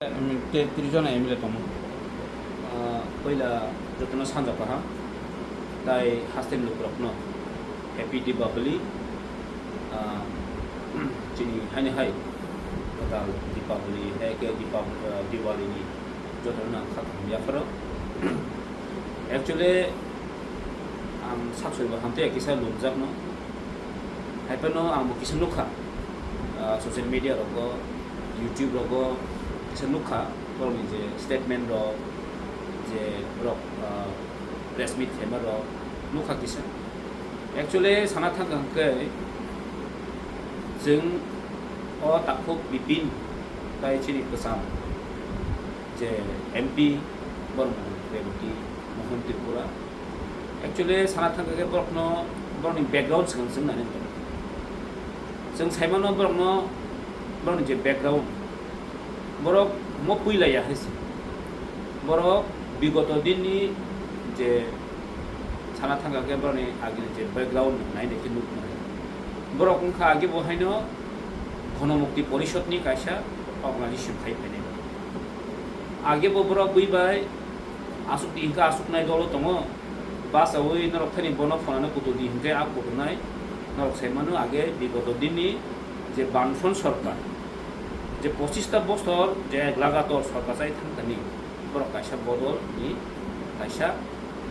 30জন MLA दङ पहिला जतन सानजाफा ताई हास्टेल लोकरखनो हैप्पी दीपावली चिनी हाइने हाइ कताल दीपावली है के दिवाली नि जतन खातम याफर एक्चुअली आं साबसोबो हामते किसा लोमजाकनो हाइपनो आं किसा नुखा ससियल मीडिया रको यूट्यूब रको किसा नुखा गावनि जे स्टेटमेंट र जे रक प्रेस मीट फेमर र नुखा किसा एक्चुअली साना थांगंके जों अ ताखुक बिपिन ताई चिनि कसाम जे एमपी बरमन रेबती मोहन त्रिपुरा एक्चुअली साना थांगंके बरकनो बरनि बैकग्राउंड जों नानै जों साइमन बरकनो बरनि जे background borok mo puila ya hese borok bigoto dinni je sana thanga ke boroni agi je background nai ne kinuk nai borok ungkha agi bo haino ghonomukti porishod ni kaisa organi simkhai pene age bo borok buibai asuk di inka asuk nai dolo tongo basa oi norok thani bono phonano kutu di hinke ak kutu nai norok saimano age bigoto dinni je banfon sarkar যে 25টা বছর যে লাগাতার সরকার চাই থাকতানি বড় কাইসা বদল নি কাইসা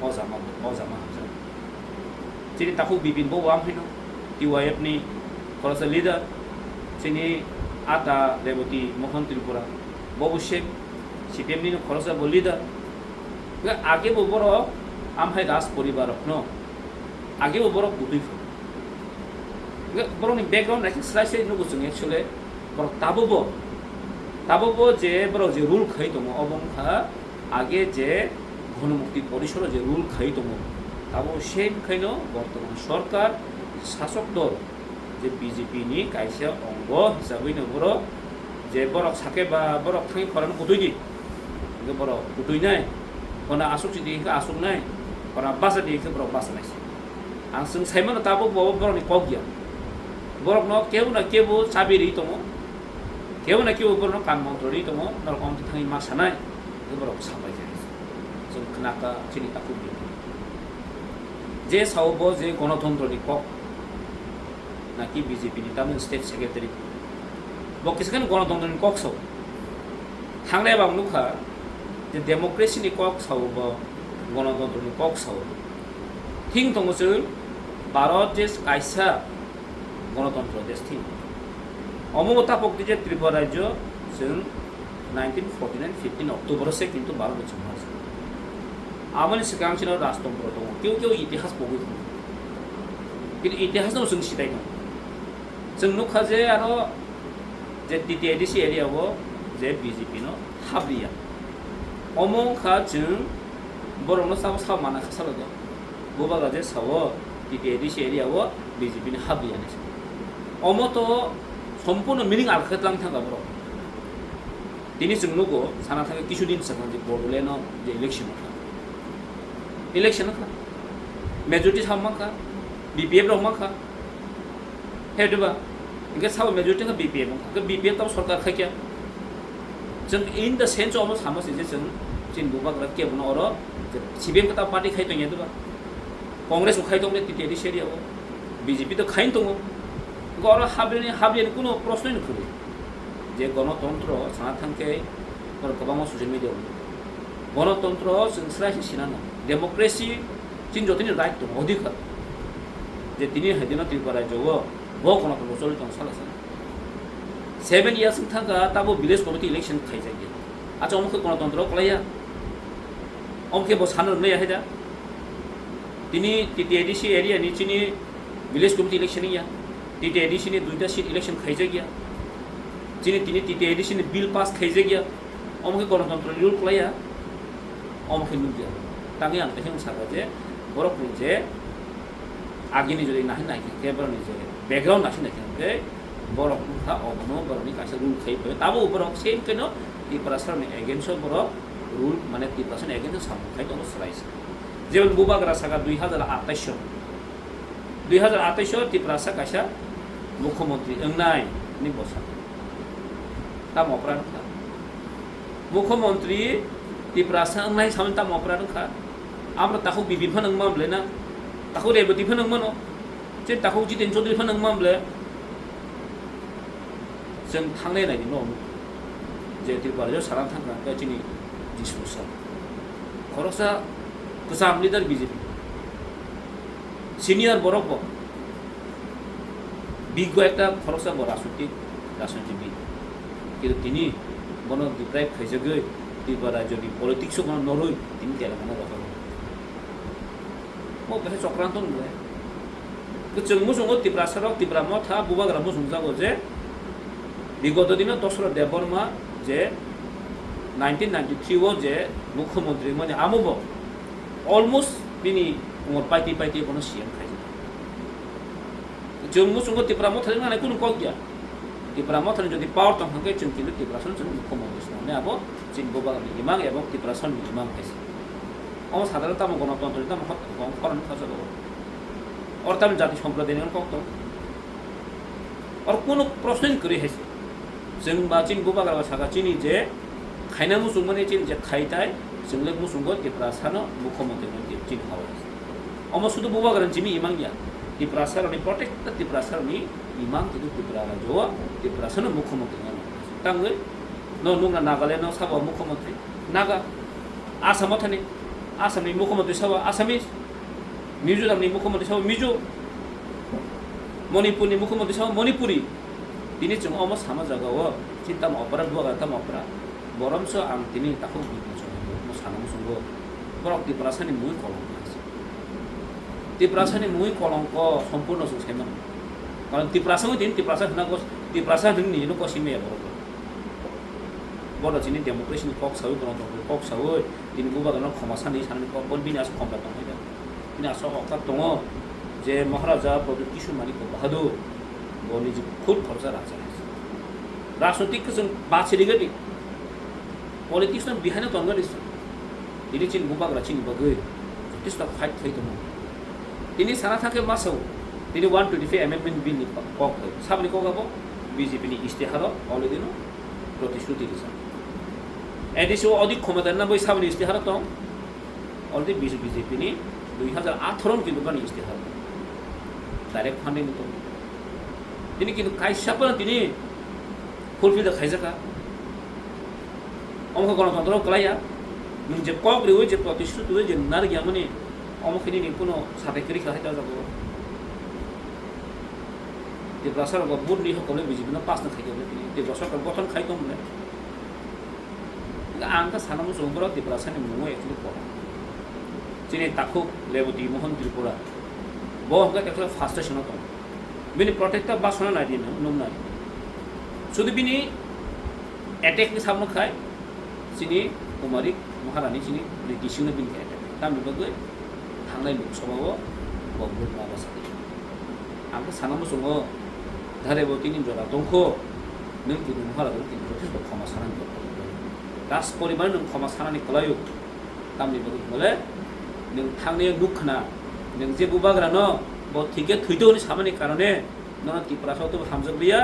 অজামা হামজা যিনি তাকু বিপিন বউ আম হইনো টিওয়াইএফ নি খরচা লিডার যিনি আতা রেবতী মোহন ত্রিপুরা ববু শেখ সিপিএম নি খরচা বো লিডার আগে বো বড় আমহাই রাজ পরিবার ন আগে বো বড় বুতুই বড় নি ব্যাকগ্রাউন্ড রাখি স্লাইসে নুগো जों actually borok tabobo je borok je rule khai tongo obongkha age je ghonomukti porishoro je rule khai tongo tabo same khaino bortoman sarkar shasok dol je BJP ni kaisa ongo hisabai no borok je borok sake ba borok thangi pharan kutui di ge borok kutui nai kona asuk si di ka asuk nai kona basa di ke borok basa nai ang sung saimano tabobo borok ni kogya borok no keu na kebo sabiri tongo কেউ না কেউ উপর কাম মন্ত্রী দङ নরকম থাङি मा सानाय गोबरक साबाय जायो जों खोनाका चिनि ताकु जे सावबो जे गणतन्त्रनि कक नाकि बीजेपी नि तामिल स्टेट सेक्रेटारि बकिसखान गणतन्त्रनि कक साव थांनाय बां नुखा जे डेमोक्रेसिनि कक सावबो गणतन्त्रनि कक साव थिं दङ जों भारत जे कायसा गणतन्त्र देश थिं অমমতা পক্তি যে ত্রিপুরা রাজ্য जों 1949 15 অক্টোবর से কিন্তু 12 বছর হয়েছে আমনি সিকাংছিল রাষ্ট্রতন্ত্র দङ কেউ ইতিহাস বগৈ दङ কিন্তু ইতিহাস जों सिदाय दङ जों नुखा जे आरो जे टिटिआइडिसि एरियाव जे बीजेपी न हाब्रिया अमंखा जों बरनो साव माना खासाल दङ बुबाग्रा जे साव टिटिआइडिसि एरियाव बीजेपी नि हाब्रिया ने अमतो সম্পূর্ণ মিনিং আলখাতলাং থাকা বড় তিনি जोंनुगो साना थाङो কিছুদিন सिगां जे बड'लेण्डआव जे इलेक्शन मेजरिटी सामाखा बीपीएफ रमाखा हेदबा इनके साव मेजरिटी का बीपीएफ का बीपीएफ ताव सरकार खायकिया जों in the sense of Samtse जे जों चिन बुबाग्रा केबनो अरो सिबिएम का पार्टी खायतो यादबा कांग्रेस को खायतो टिटिआइडि सेरियाव बीजेपी तो खाइन दङ गौर हाब्रिनि कोनो प्रश्न नखोबो जे गणतन्त्र साना थांके गोबां ससियेल मिडिया गणतन्त्र जों स्रायसि सिनानो डेमोक्रेसि चिन जतिनि राइट दङ अधिकार जे तिनि हादिनो त्रिपुरा राज्यव ब गणतन्त्र चलि दङ सालासा 7 इयार्स थांगा ताबो विलेज कमिटि इलेक्शन खायजायो आचा अमखो गणतन्त्र कलाया अमखे ब सानो नै हायदा तिनि टिटिआइडिसि एरिया नि चिनि विलेज कमिटि इलेक्शन या टिटिआइडिसि नि दुईटा सीट इलेक्शन खायजागिया जिनि तिनि टिटिआइडिसि नि बिल पास खायजागिया अमखे गणतन्त्र रुल कलाया अमखे नुगिया तांगे आं तेखं सागा जे बरक जे आगिनि जदि नाहि के बरनि जे बैकग्राउंड नाहि के बरक था अबनो बरनि कासे रुल खायबो ताबो बरक सेम केनो तिप्रासनि एगेन्स्ट बरक रुल माने तिप्रासनि एगेन्स्ट साम खायतो सराइस जेबल बुबाग्रा सागा 2028 तिप्रासा कासा मुख्यमंत्री अंगनाय नि बसा ताम अपराध মুখ্যমন্ত্রী tiprasani সামনে তাম অপরাধ খা আমরা তাকে বিপিন ফানাং মামলে না তাকে রেবতী ফানাং মানো যে তাকে জিতেন চৌধুরী ফানাং মামলে जों थांलायनायनि न' जे त्रिपुरायाव सारा थांग्रा दिनै डिसपुसा खरसा गोजाम लिडार बिजेपि सिनियर borok বিজ্ঞ একটা খরচা রাজনীতিবিদ কিন্তু তিনি বন ডিপ্রাইভ খাইজাগৈ ত্রিপুরা যদি পলিটিক্স কোনো নরই তিনি তেলেঙ্গানা কথা 뭐 그래서 চক্রান্ত নয় जों मुसुंगो ত্রিপুরা সারক ত্রিপুরা মথা বুবাগ্রা মুসুং যাবো যে বিগত দিনে দশরা দেববর্মা যে 1993 যে মুখ্যমন্ত্রী মানে আমব অলমোস্ট তিনি পাইতে কোনো সিএম খাইছে जों मुसुंगो ত্রিপুরা মথানি মানে কোনো কক গিয়া ত্রিপুরা মথানি যদি পাওয়ার তংখাকে जों কিন্তু ত্রিপুরা সন जों মুখ্যমন্ত্রী সামনে আবো চিন বুবাগ্রানি ইমাং এবং ত্রিপুরা সন ইমাং খাইছে আমার সাধারণত আমার গণতন্ত্র তাম করণ খাসাবো और তাম জাতি সম্প্রদায় কক তো और কোনো প্রশ্ন করে হয়েছে जों बा चिन बुबाग्रा साका चिनी जे खायना मुसुं माने चिन जे खायताय जोंले मुसुंगो त्रिपुरा सानो मुख्यमंत्री ने चिन हाव अम सुदु बुबाग्रा चिमी इमां या त्रिपुरा सारनि प्रोटेक्ट त्रिपुरा सारनि इमां किदु त्रिपुरा जो त्रिपुरा सानो मुख्यमंत्री ने तांगै न नुंगा नागालैंड साबा मुख्यमंत्री नागा आसाम थाने आसामनि मुख्यमंत्री साबा आसामिस मिजोरामनि मुख्यमंत्री साबा मिजो मणिपुरनि मुख्यमंत्री साबा मणिपुरी তিনি जों अमा सामा जागाव चिन्ताम अपराध बुवागा ताम अपराध बरमसो आं तिनि ताखौ बिबिंसो मो सानाम संगो बरक तिप्रासानि मुइ कलंक আছে तिप्रासानि मुइ कलंक सम्पूर्ण जों सेमन कारण तिप्रासानि दिन तिप्रासा होनागो तिप्रासा दिननि नो कसिमे बरक बड़ चिनि डेमोक्रेसिनि कक साउ गणतन्त्र कक साउ दिन बुबागानो खमासानि साननि कक बिनास खमला दं हैदा बिना स अका दङ जे महाराजा प्रदीप किशोर मानिक बाहादुर बनि जो खुद खर्चा राजनीतिक जों बासिरिगोदि पलिटिक्स बिहाइनो तंगदिस दिनै चिन बुबाग्रा चिनि बगै जथेस्ट फाइट थैदों दिनै सारा थाखे मासाव दिनै 125 एमेन्डमेन्ट बिलनि कक साबनि ककाबो बिजेपिनि इस्तेहार अलरेडि नो प्रतिश्रुति दिस एडिसो अधिक क्षमता ना बै साबनि इस्तेहार दं अलरेडि बिजेपिनि 2018 किन्तु गानि इस्तेहार डाइरेक्ट फान्डिं दं दिनै किन्तु कायसाफोरा दिनै फुलफिल खाइजाका अमख गणतन्त्र कलाया नों जे कक रिवे जे प्रतिश्रुति जे नार गया माने अमखनि नि कोनो साथायकरि खाहाय दा जाबो जे प्रसार को बुद्धि हकले बिजिबिना पास न खाइगो दिनै जे प्रसार को गठन खाइगो मोने आंका सानामु संग्रह जे प्रसारनि मुङै एक्चुअली को दिनै ताखौ लेबती मोहन त्रिपुरा बहगा तेखला फास्टेशन दं बिनि प्रोटेक्टर बासना नायदि नंनाय सुदु बिनि अटैक नि सामनो खाय सिनि कुमारी महारानी सिनि ब्रिटिशनो बिनि अटैक ताम बिबगै थांनाय लोकसभाव बगबुर माबासादि आंखौ सानामु संगो धारेबतीनि जरा दंखो नों किनि महाराजा किनि जथेस्ट खमा सानानि दास परिमाण नों खमा सानानि कलायो ताम बिबगै बोले नों थांनाय दुखना नों जे बुबाग्रा न ब थिके थैदोनि सामानि कारणे नों त्रिपुरासाव तो हामजगलिया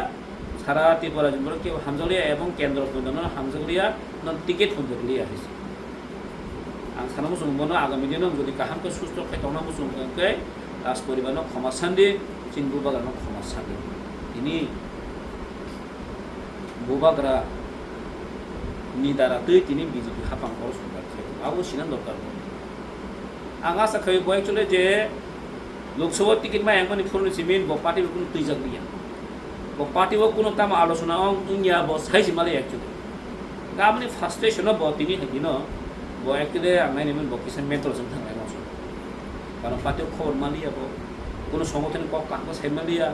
सारा त्रिपुरा जिल्ला के हामजगलिया एवं केन्द्र पन्दन हामजगलिया नों टिकेट पन्दगलिया हैसे आं सानामु संबोनो आगामी दिनाव जदि काहामखौ सुस्थ खायथावना मुसुंखै राज परिबारनो खमा सान्दि चिन बुबाग्रानो खमा सान्दि दिनै बुबाग्रा नि दारा दै दिनै बिजेपि हापां खर सरकार आबो सिनान दरकार आं आसा खायो बय एक्चुअली जे लोकसभा टिकेट मा यांगमानि फुरनि सिमिन ब पार्टी कुन तुइजाक बिया ब पार्टी व कुन ताम आलोचना इंडिया ब साइज माले एक्चुअली गामनि फ्रस्ट्रेशन ब तिनि हगिनो ब एक्चुअली आंनाय निमन ब किसान मेंटल जों थांनाय मासो कारण पार्टी खबर मालिया ब कुन संगठन क काखो साइमालिया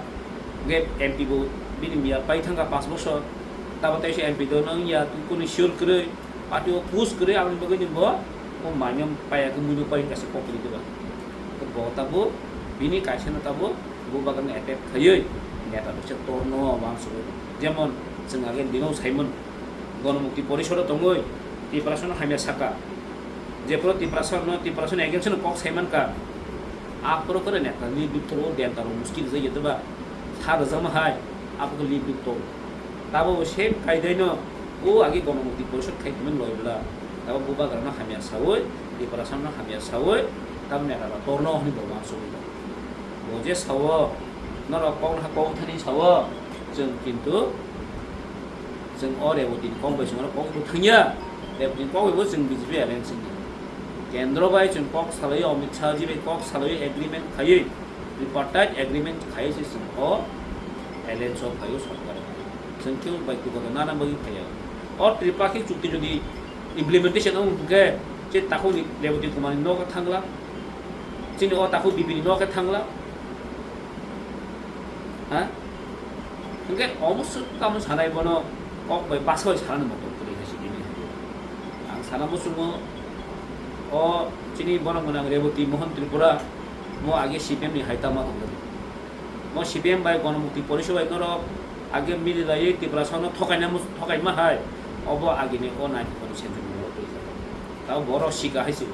गे एमपी बो बिनि मिया पाइ थांगा 5 बছর ताबताइसे एमपी दो नं या कुन शियर करे पार्टी व पुश करे आंनि बगैनि ब ओ मानियम पाया मुनु पाइ कासे कपरि देबा तो बहुताबो बिनि कायसेना ताबो बुबाग्रानि अटैक खयै नेता बिसे तोरनो मानसो जेमन जों आगे दिनाव साइमन गणमुक्ति परिषद दङै तिप्रासन हाइमे साका जेफोर तिप्रासन एगेन्स्ट कक साइमन का आपरो करे नेता लि बितरो देनतारो मुश्किल जायो दबा थार जमहाय आपको लि बितो ताबो सेम कायदैनो ও আগে গণমুক্তি পরিষদ খাইতেমেন লইবলা তারপর বুবাগ্রানো হামিয়া সাওই ত্রিপুরাসানো হামিয়া সাওই তারপর নেকাবা তর্ন হনি বলবা সবিল বজে সাও নর কौ थानि साव जों किन्तु जों रेबतीनि क'बाय जों क'बो थैया रेबतीनि क'बो जों बिजेपि एलायन्स केन्द्र बाय जों क'क सालायो अमित शाह जी बे क'क सालायो एग्रीमेंट खायो ट्रिपार्टाइट एग्रीमेंट खायो जों एलायन्स खायो सरकार जों क्यों बायकुबो नाना बगि खायो और त्रिपाक्षिक चुक्ति যদি इमप्लिमेंटेशन उनके जे ताखौ रेबती कुमारनि न'खौ थांला जोंनि ताखौ बिपिनि न'खौ थांला हाँ इनके अवश्य काम सानाय बनो क'क बाय बासाय सानानो मत करि हासि दिनि आं साना बसुङो जोंनि बरंगना रेबती मोहन त्रिपुरा मो आगे सीपीएम नि हाइतामा दंगो मो सीपीएम बाय गणमुक्ति परिषद बाय नर आगे मिलिलायै त्रिपुरासावनो थकायमा हाय अब आगे ओ 90% जों ताव बर' सिका हायसि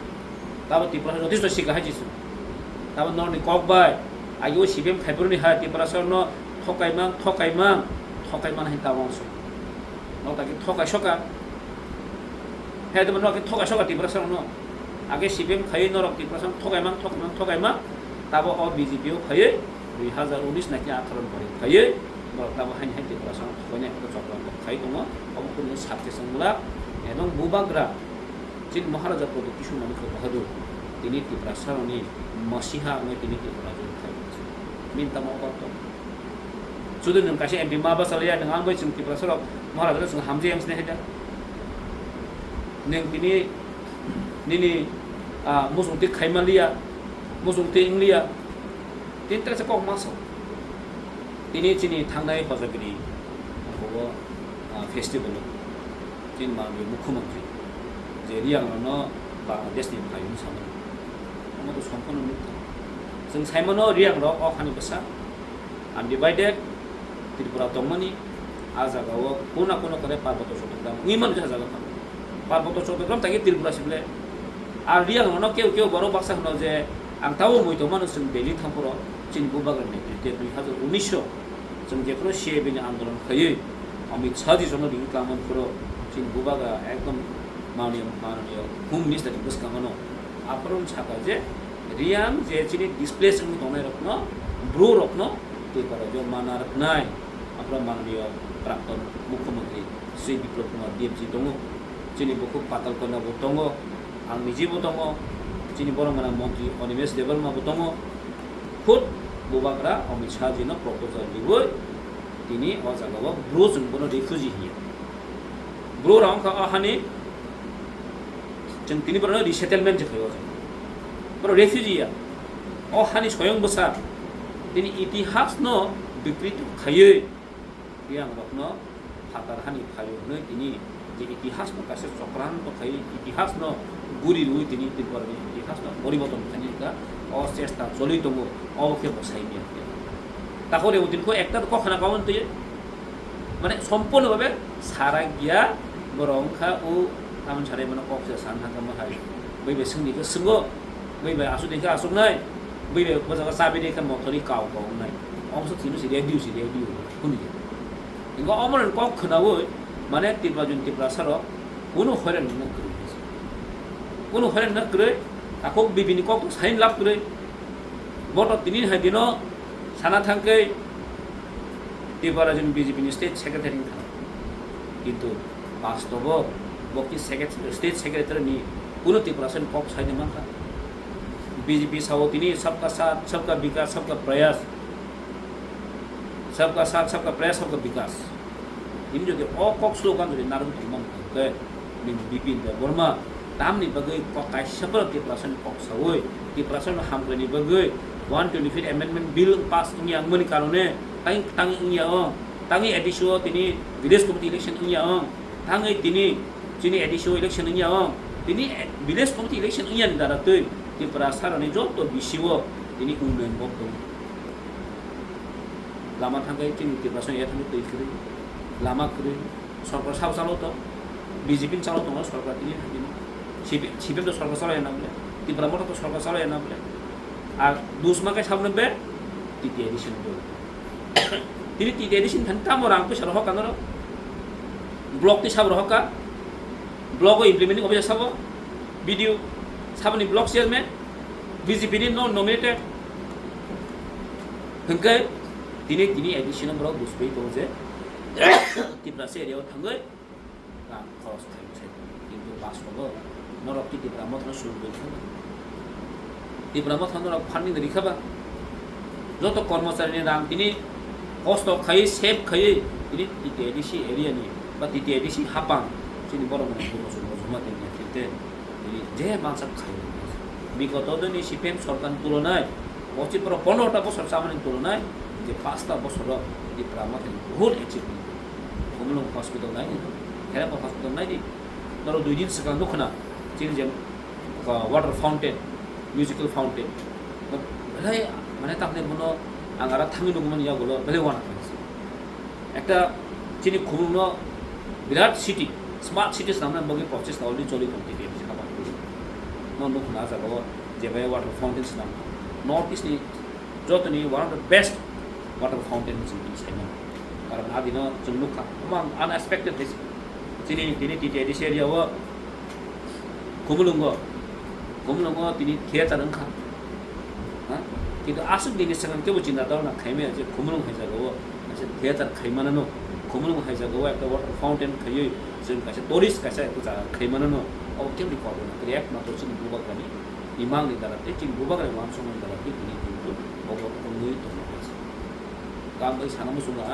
ताव त्रिपुरा যথেষ্ট सिका हायसि ताव नरनि क'क बाय आगे सीपीएम खाइपुरनि हाय त्रिपुरासावनो थकायमा हाय तावसो न ताकि थकायसका हे दमन न थकायसका त्रिपुरासावनो आगे सीपीएम खाइ नरक त्रिपुरासावनो थकायमा ताव अ बीजेपी खाइ 2019 नाकि 18 परि खाइ नरक ताव हाय त्रिपुरासावनो थकायनाय चक्रांक खाइ दङ अब कुनु साक्सेसनला এবং বুবাগ্রা जिन महाराजा प्रदीप किशोर मानिक बहादुर তিনি त्रिपुरासावनि मसीहा তিনি त्रिपुराजों खाइ minta mau foto. Sudah nung kasih MP maba salaya dengan boy sing Triprasara Maharaja sing hamje yang sini ada. Neng ini musung tik khaimalia, musung tik inglia. Tin terasa kok masuk. Ini cini tangnai hozagri. Bahwa festival cin malu mukhamantri. Jadi yang mana Bangladesh ni kayu sama. Kamu tu sampai nunggu. जों साइमनो रियां र अखानि बसा undivided Tripura दंमनि आ जागाव कोना करे पार्वत चौदग्राम निमन जा जागा पार्वत चौदग्राम ताकि त्रिपुरा सिबले आ रियां न केउ बर बाक्सा न जे आं ताव मयतो मानो जों दिल्ली थांपुरो चिन बुबाग्रानि नेतृत्व 2019 जों जेफोरो सिएबिनि आन्दोलन खायो अमित शाह जी जनो रिं कामन पुरो चिन बुबाग्रा एकदम माननीय होम मिनिस्टर बस कामनो आपरन साका जे रियां जे चिनी डिस्प्लेस दंनाय रखनो ब्रो रखनो त्रिपुरा जो माना रखनाय अपना माननीय प्राक्तन मुख्यमंत्री श्री बिप्लब कुमार देव जी दङ चिनी बुकु पातल कन्याबो दङ आं निजेबो दङ चिनी बरंगना मंत्री अनिमेश देवबर्माबो दङ खुद बुबाग्रा अमित शाह जी न प्रपोजल दिबो तिनी अ जागाव ब्रो जों बनो रिफ्यूजी हिया ब्रो राउं का हानि जों तिनी बरनो रिसेटलमेंट जखयो बरो रेफ्यूजिया ओ हानि स्वयं बसा तिनी इतिहास न विकृत खायै रियां रखनो फातार हानि फायो तिनी जे इतिहास न कासे चक्रांत खायै इतिहास न गुरि रुइ तिनी त्रिपुरानि इतिहास न परिवर्तन खानिका अ चेष्टा चलि दङ अबके बसाइनिया ताखरे उदिनखौ एकटा कखना गावन तय माने सम्पूर्णभावे सारा गिया बरंखा उ आमन सारे मन कक्से सान थांगा हाय बैबे सोंनिखौ सोंगो बैबे आसु देखा आसुक नाय बैबे मोजां साबे देखा मथरि काव नाय अमसो थिनु सि रेडियो हुनि इंगो अमरन कक खनावो माने त्रिपुरासार कुनु हरेन न करे कुनु हरेन न करे आखौ बिबिनि कक साइन लाभ करे बट तिनि हादिनो साना थांकै त्रिपुराजन बीजेपी स्टेट सेक्रेटारि किन्तु वास्तव बकि स्टेट सेक्रेटारि नि कुनु त्रिपुरासन कक साइन मानखा बीजेपी सावतिनी सबका साथ सबका विकास सबका प्रयास सबका साथ सबका प्रयास सबका विकास इन जो अकक स्लोगान जो नारुम थिमम के बिपिन वर्मा तामनि बगै ककाय सबर त्रिपुरासन कक सावै त्रिपुरासन हामग्रनि बगै 125 अमेंडमेंट बिल पास इंया मनि कारणे तांग इंया तांगि एडिशो तिनी विलेज कमिटी इलेक्शन इंया तांगि तिनी चिनी एडिशो इलेक्शन इंया तिनी विलेज कमिटी इलेक्शन इंया दारा तै त्रिपुरासारनि जत बिसिवो तिनी उन्नयन बक्तो लामा थांगाय तिनी त्रिपुरासन याथनि दैखरि लामा खरि सरकार साव चालो त बीजेपी चालो त सरकार तिनी हादिनो सिपीएम तो सरकार चालाय ना बोले त्रिपुरा मत तो सरकार चालाय ना बोले आ दुसमा के सामने बे तिती एडिशन दो तिनी तिती एडिशन थान ताम रांग पैसा रह कानर ब्लग ती साब रहका ब्लग इम्प्लिमेंटिंग ऑफिसर साब वीडियो साबनि ब्लग चेयरमैन बीजेपी नि नॉन नॉमिनेटेड हंके दिनै एडिशनल ब्लग बुसबै दं जे तिप्रासे एरियाव थांगै रां खरस खालामसै किन्तु बास्तबो नरक की तिप्रा मथन सुरु गइखा तिप्रा मथन नरक फान्डिंग रिखाबा जत कर्मचारी रां दिनै कष्ट खायै सेफ खायै दिनै टिटिआइडिसि एरिया नि बा टिटिआइडिसि हापां जोंनि बर' मानसिफोरखौ जमा दोननाय फिरते दिनै जे मानसा खायो বিগত দিনে সিপিএম সরকার তুলনায় 15টা বছর সামনের তুলনায় যে 5টা বছর তিপ্রা মধ্যে বহুত অ্যাচিভমেন্ট কমলং হসপিটাল নাই হেরাপ হসপিটাল নাই ধরো 2 দিন সিগাং দখনা চিন যে ওয়াটার ফাউন্টেন মিউজিক্যাল ফাউন্টেন বেলাই মানে তাপনে মনো আঙারা থামি নগুমান ইয়াগুলো বেলাই ওয়ানা থাকছে একটা চিনি খুবুন বিরাট সিটি স্মার্ট সিটি সামনে বগি প্রচেষ্টা অলরেডি চলি কমপ্লিট হয়েছে খাবার नॉन खुना जागो जेबे वाटर फाउंटेन्स नाम नॉर्थ ईस्ट नि जतनि one of the best water fountains in China कारण आदिनो जों नुखा गोबां अनएक्सपेक्टेड दिस दिनै टिटिआइडिसि एरियाव कुमुलुंग दिनै थिएटार ओंखा किन्तु आसुक दिनै सिगां केबो चिन्ता दावना खाइमे जे कुमुलुंग हाइजागो मोनसे थिएटार खाइमानानो कुमुलुंग हाइजागो एकटा वाटर फाउंटेन खाइयै जों कासे टुरिस्ट कासे एकटा खाइमानानो औकेम रिकॉर्ड होना क्रिएट मात्र चिन बुबाग्रानि इमांग नि दाराते चिन बुबाग्रा मान समन दाराते बिनि किन्तु बहुत कमयै दंगासिनो काम बै सानामु सुना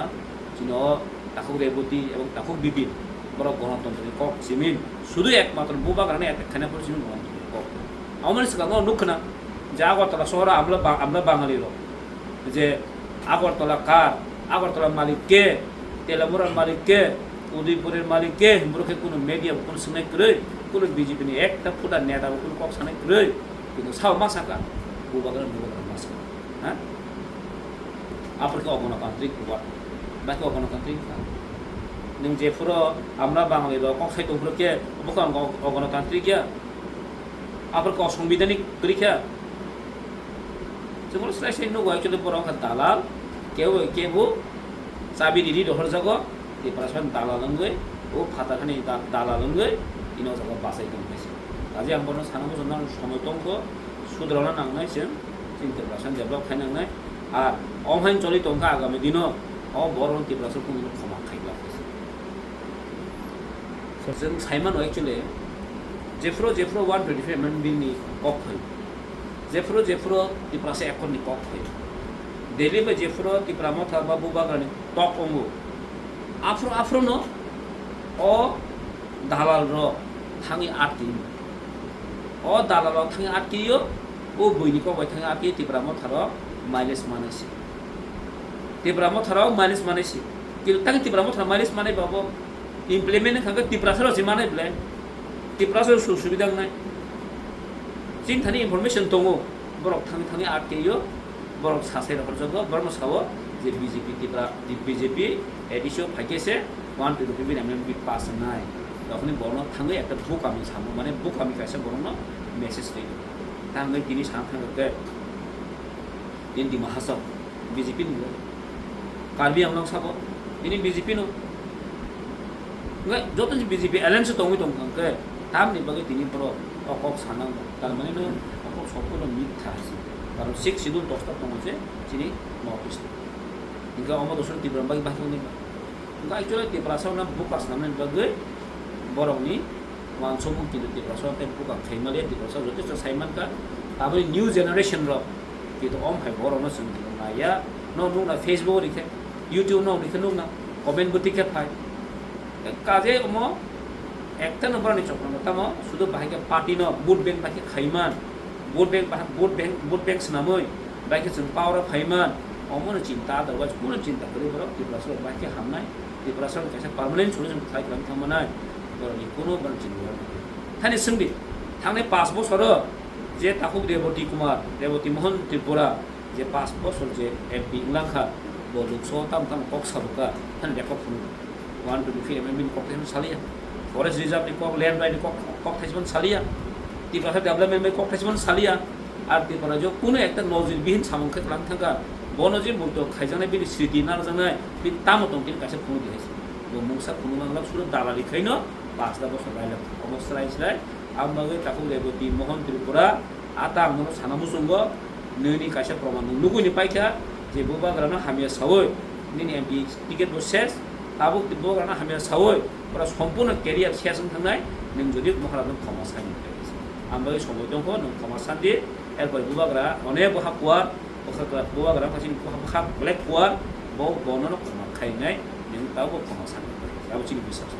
चिनो ताखौ रेबती एवं ताखौ बिपिन बर गणतन्त्रनि कक सिमिन शुद्ध एकमात्र बुबाग्रानि एखाने परिसिम नङा कक आमानि सिगाङाव नुखना जे आगरतला शहर আমরা বাঙালি লোক যে আগরতলা কার আগরতলা মালিক কে তেলামুরার মালিক কে উদয়পুরের মালিক কে হিমরুখে কোনো মিডিয়া কোনো শুনাই করে কোনো বিজেপি नि একটা ফুটা নেতা কোনো কক সানাই করে কিন্তু সাও মাসাকা বুবাগ্রা মাসা হ্যাঁ আপনাকে অগণতান্ত্রিক বুবা বাকি অগণতান্ত্রিক नों जेफोरो আমরা বাঙালি লোক কক সাইতফোরকে বকান অগণতান্ত্রিক গিয়া আপনাকে অসাংবিধানিক তরিকা जों स्लाइसै नुगो एक्चुअली बरंखा दालाल केबो चाबि दिदि दहर जागो तिप्रासन दालाल लंगै ओ फाताखानि दालाल लंगै इनो जागा बासाय दंखायसे आजि आं बरनो सानामो जोंना समय दंखो सुद्रावना नांनाय जों तिप्रासन डेभलप खायनांनाय आर अमहाइन चलि दंखा आगामी दिनो अ बरन तिप्रासन कुनु खमा खायला जों साइमान एक्चुअली जेफ्रो 125 एमएन बिलनि कक फै जेफ्रो तिप्रासे एकरनि कक फै दिल्ली बे जेफ्रो तिप्रा मथा बा बुबाग्रानि कक अंगु आफ्रो न अ दालाल र थाङि आटि अ दालाल थाङि आटियो ओ बयनिको बाय थाङि आटि तिप्रा मथा र माइलेज मानेसि तिप्रा मथा र माइलेज मानेसि किन्तु ताङि तिप्रा मथा माइलेज माने बाबो इमप्लिमेन्ट खागो तिप्रासे र जिमाने ब्ले तिप्रासे सुबिदा नाय चिन थानि इनफरमेशन दङ बरक थाङि आटकेयो बरक सासे रहर जगो बरनो सावो जे बीजेपी एडिसो फाइकेसे 125 एमएमबी पास नाय तखनि बरनो थाङै একটা बुक আমি सामो माने बुक আমি कासे बरनो मेसेज दै थाङै दिनि सान थाङै दिन दिमा हासब बीजेपी नि कार्बी आंलां साबो दिनि बीजेपी नो ngai joto बीजेपी एलायन्स दङै दं के तामनि बगे दिनि बर अकक सानां तारमाने नो अकक सम्पूर्ण मिथ्या आछि कारण 6 শিডিউল 10টা দङছে चिनि नर्थ ईस्ट इनका अमा दसर तिब्राम बागि बाहिरनि इनका एक्चुअली तिब्रासाव ना बुकास नामने बगे बरंनि मानसमु किन्तु तिब्रासाव ते बुका खैमाले तिब्रासाव जतेस्ट साइमान का ताबो न्यू जेनारेशन र किन्तु अम फाइ बरनो जों नाया नुना फेसबुक रिखे यूट्यूब न रिखे नुना कमेन्ट बतिके फाइ काजे अम একটা নম্বরনি চক্রান্ত তাম শুধু বাহিকে পার্টি ন ভোট ব্যাংক বাকি খাইমান ভোট ব্যাংক নামই বাকি जों पावर खाइमान अमन चिंता अदरवाइज कुनु चिंता करे बर तिब्रासर बाकी हामनाय तिब्रासर कैसे परमानेंट सल्यूशन खाइ खालाम थामनाय बरनि कुनु बन चिंता थानि सोंदि थांनाय 5 बছर जे ताखु रेवती मोहन त्रिपुरा जे 5 बছर जे एमपी इंलांखा बलुकसो ताम कक साबका थानि रेकर्ड फुनु 125 एमएम कक सालिया फरेस्ट रिजर्व नि कक लैंड राइट कक थाइसमन सालिया तिब्रासा डेभलपमेंट कक थाइसमन सालिया आर तिब्रा जो कुनु एकटा नजिर बिहिन सामंखे खालाम थांगा बनजि मुक्त खाइजानाय बिनि स्मृति नारजानाय बि तामो दंकिन कासे फुनु दिहायस mungsa kunungan lak sudah dalali kaino pasda bosor lailak obosra laisrai ambagai takut Rebati mohon Tripura ata mono sana musunggo neni kaisa proman nugu ni paika je bubagra no hamia sawoi nini MP ticket bo শেষ তাবুক বুবাগ্রা না হামিয়া সাওই ওরা সম্পূর্ণ career শেষ থাকনাই নों যদি মহারাজন ক্ষমা সানি আমরা সময় দङ नों ক্ষমা সান্দি এরপর বুবাগ্রা অনেক বহা কুয়ার বুবাগ্রা ফাসিন বহা ব্লেক কুয়ার বনন ক্ষমা খাইনাই नों তাবো ক্ষমা সানি তাবো চিনি বিশ্বাস